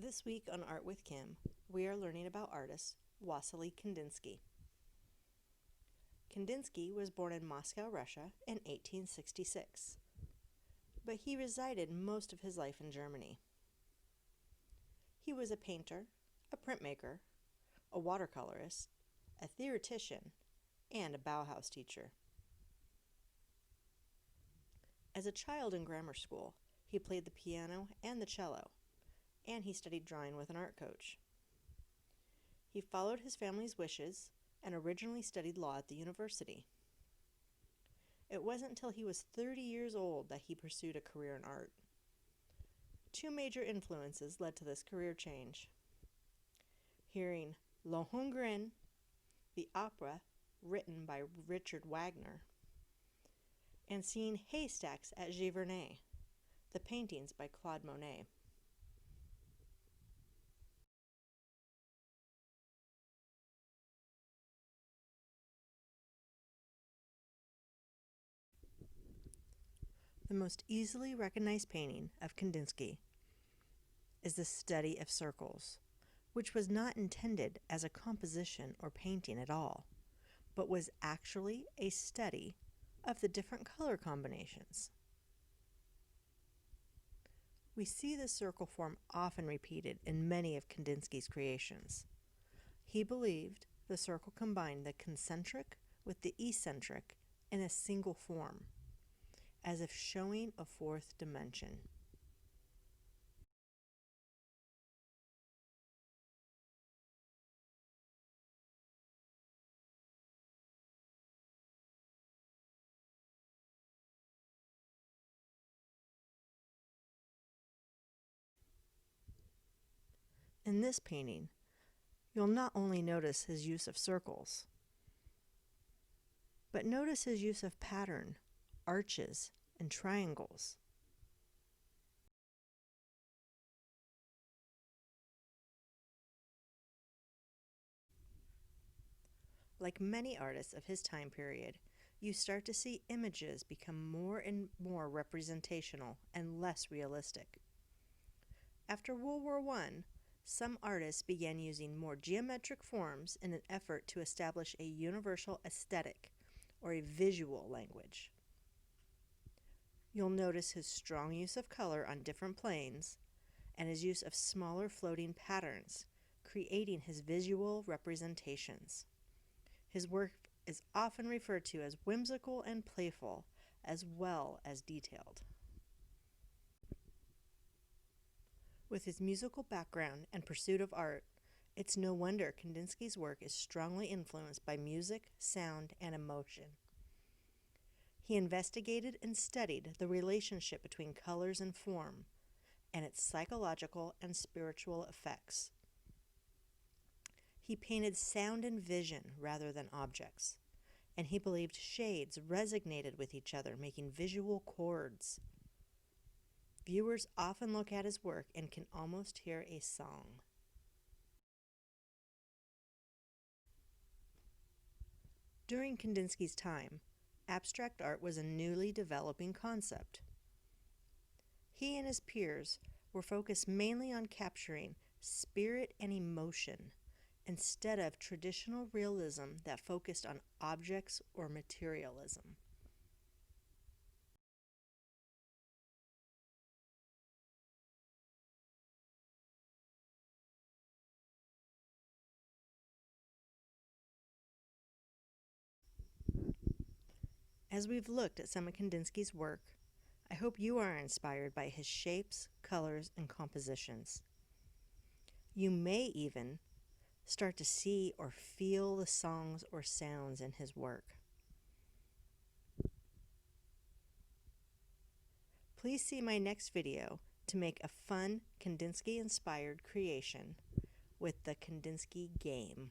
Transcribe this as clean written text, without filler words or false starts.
This week on Art with Kim, we are learning about artist Wassily Kandinsky. Kandinsky was born in Moscow, Russia in 1866, but he resided most of his life in Germany. He was a painter, a printmaker, a watercolorist, a theoretician, and a Bauhaus teacher. As a child in grammar school, he played the piano and the cello, and he studied drawing with an art coach. He followed his family's wishes and originally studied law at the university. It wasn't until he was 30 years old that he pursued a career in art. Two major influences led to this career change. Hearing Lohengrin, the opera written by Richard Wagner, and seeing haystacks at Giverny, the paintings by Claude Monet. The most easily recognized painting of Kandinsky is the study of circles, which was not intended as a composition or painting at all, but was actually a study of the different color combinations. We see this circle form often repeated in many of Kandinsky's creations. He believed the circle combined the concentric with the eccentric in a single form, as if showing a fourth dimension. In this painting, you'll not only notice his use of circles, but notice his use of pattern, arches, and triangles. Like many artists of his time period, you start to see images become more and more representational and less realistic. After World War I, some artists began using more geometric forms in an effort to establish a universal aesthetic or a visual language. You'll notice his strong use of color on different planes and his use of smaller floating patterns, creating his visual representations. His work is often referred to as whimsical and playful, as well as detailed. With his musical background and pursuit of art, it's no wonder Kandinsky's work is strongly influenced by music, sound, and emotion. He investigated and studied the relationship between colors and form, and its psychological and spiritual effects. He painted sound and vision rather than objects, and he believed shades resonated with each other, making visual chords. Viewers often look at his work and can almost hear a song. During Kandinsky's time, abstract art was a newly developing concept. He and his peers were focused mainly on capturing spirit and emotion instead of traditional realism that focused on objects or materialism. As we've looked at some of Kandinsky's work, I hope you are inspired by his shapes, colors, and compositions. You may even start to see or feel the songs or sounds in his work. Please see my next video to make a fun Kandinsky-inspired creation with the Kandinsky game.